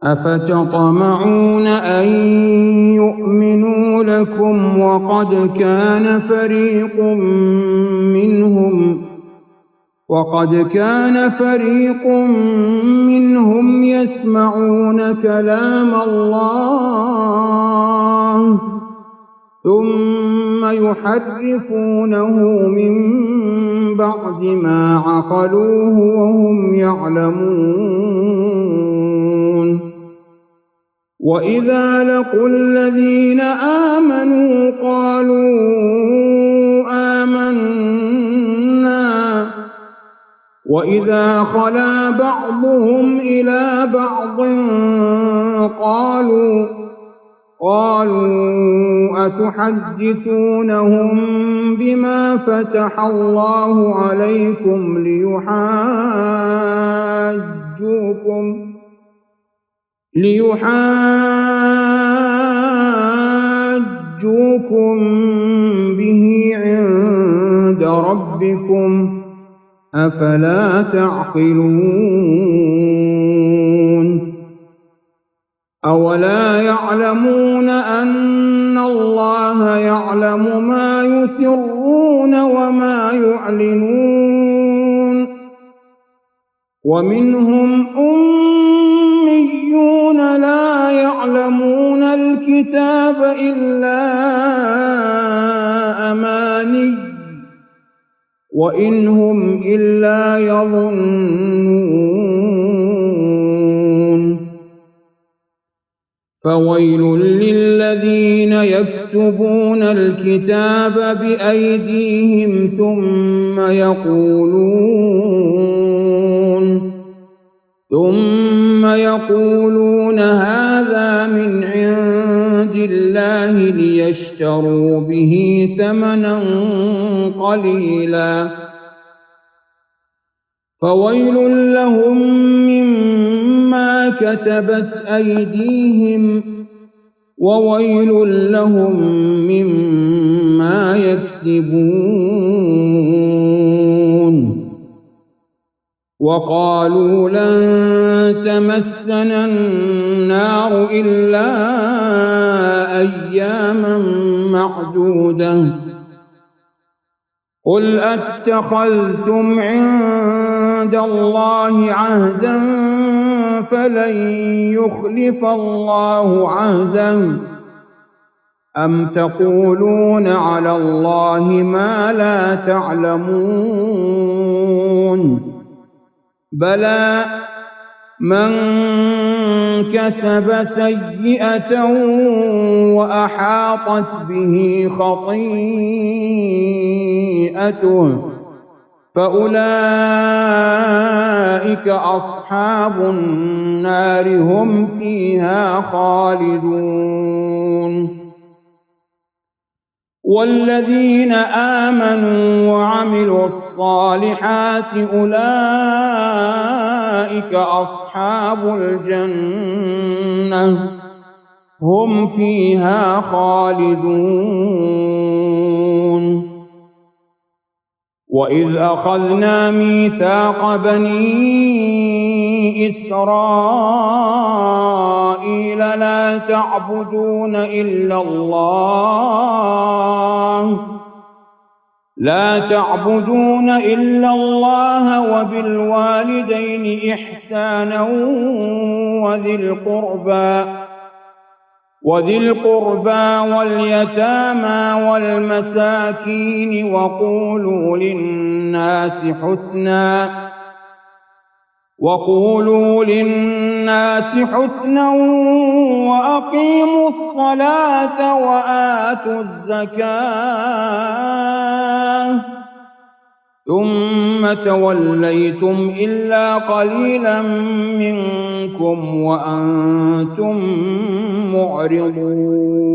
أفتطمعون أن يؤمنوا لكم وقد كان فريق منهم يسمعون كلام الله ثم يحرفونه من بعد ما عقلوه وهم يعلمون. وإذا لقوا الذين آمنوا قالوا آمنا وإذا خلا بعضهم إلى بعض قالوا أتحدثونهم بما فتح الله عليكم ليحاجوكم به عند ربكم أفلا تعقلون. أولا يعلمون أن الله يعلم ما يسرون وما يعلنون. ومنهم أميون لا يعلمون الكتاب إلا أماني وإن هم إلا يظنون. فويل للذين يكتبون الكتاب بأيديهم ثم يقولون هذا من عند الله ليشتروا به ثمنا قليلا فويل لهم مما كتبت أيديهم وويل لهم مما يكسبون. وقالوا لن تمسنا النار إلا أياما معدودة قل أتخذتم عند الله عهدا فلن يخلف الله عهده أم تقولون على الله ما لا تعلمون. بلى من كسب سيئة وأحاطت به خطيئته فأولئك أصحاب النار هم فيها خالدون. والذين آمنوا وعملوا الصالحات أولئك أصحاب الجنة هم فيها خالدون. وإذ أخذنا ميثاق بني إسرائيل لا تعبدون إلا الله وبالوالدين إحسانا وذي القربى واليتامى والمساكين وقولوا للناس حسنا وأقيموا الصلاة وآتوا الزكاة ثم توليتم إلا قليلا منكم وأنتم معرضون.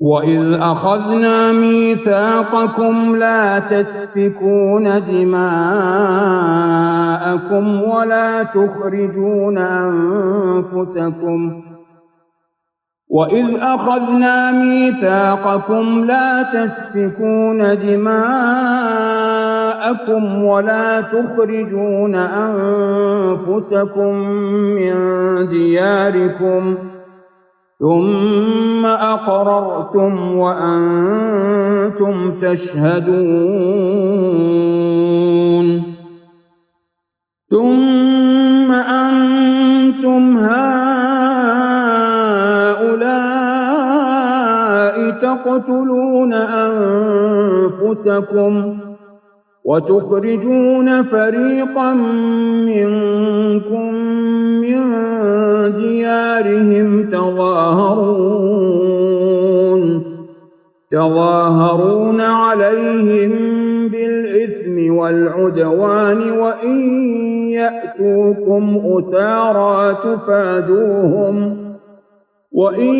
وإذ أخذنا ميثاقكم لا تسفكون دماءكم وإذ أخذنا ميثاقكم لا تسفكون دماءكم ولا تخرجون أنفسكم من دياركم ثم أقررتم وأنتم تشهدون ثم أنتم هؤلاء تقتلون أنفسكم وتخرجون فريقا منكم من ديارهم تظاهرون عليهم بالإثم والعدوان وإن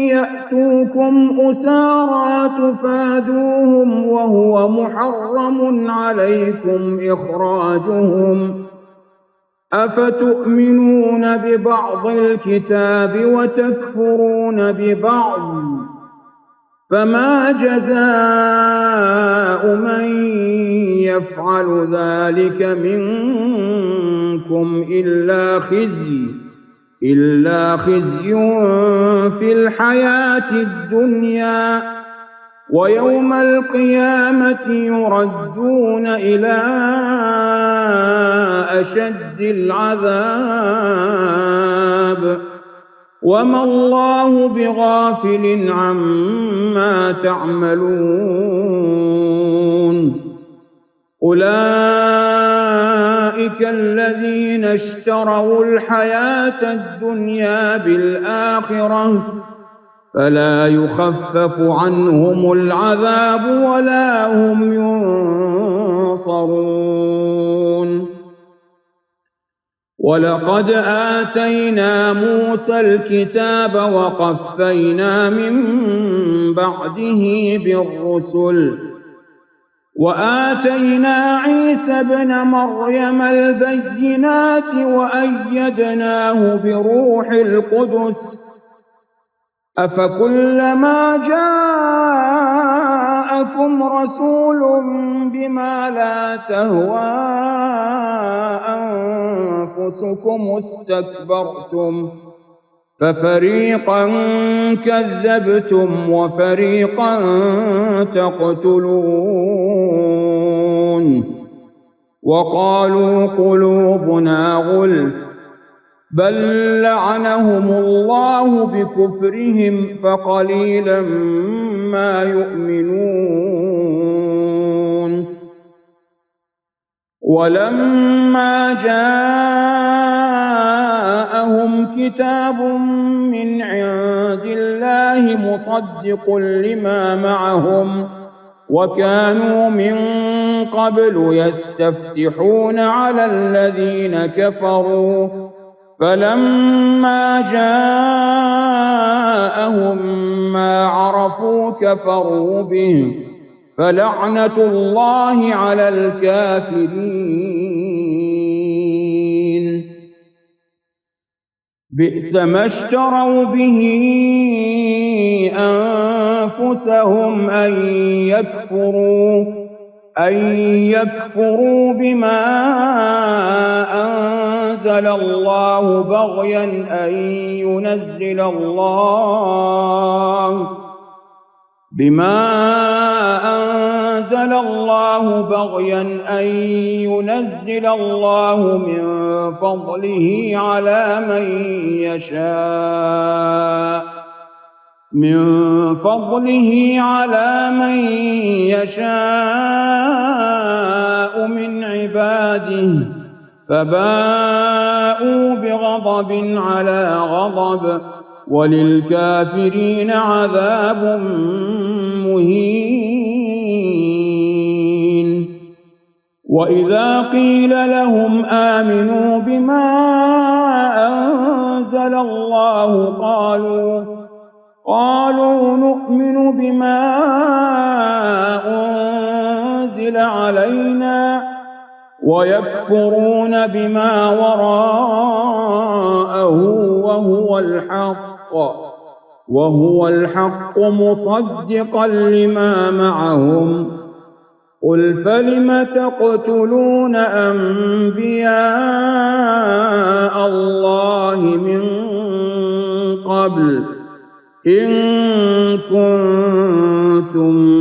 يأتوكم أسارى تفادوهم وهو محرم عليكم إخراجهم أفتؤمنون ببعض الكتاب وتكفرون ببعض فما جزاء من يفعل ذلك منكم إلا خزي في الحياة الدنيا ويوم القيامة يردون إلى أشد العذاب وما الله بغافل عما تعملون أولئك الذين اشتروا الحياة الدنيا بالآخرة فلا يخفف عنهم العذاب ولا هم ينصرون ولقد آتينا موسى الكتاب وقفينا من بعده بالرسل وآتينا عيسى ابن مريم البينات وأيدناه بروح القدس أفكلما جاءكم رسول بما لا تهوى أنفسكم استكبرتم ففريقا كذبتم وفريقا تقتلون وقالوا قلوبنا غلف بل لعنهم الله بكفرهم فقليلا ما يؤمنون ولما جاءهم كتاب من عند الله مصدق لما معهم وكانوا من قبل يستفتحون على الذين كفروا فلما جاءهم ما عرفوا كفروا به فلعنة الله على الكافرين بئس ما اشتروا به أنفسهم أن يكفروا بما أنزل الله بغيا أن ينزل الله من فضله على من يشاء من عباده فباءوا بغضب على غضب وللكافرين عذاب مهين وإذا قيل لهم آمنوا بما أنزل الله قالوا نؤمن بما أنزل علينا ويكفرون بما وراءه وهو الحق وهو الحق مصدقا لما معهم قل فلم تقتلون أنبياء الله من قبل إن كنتم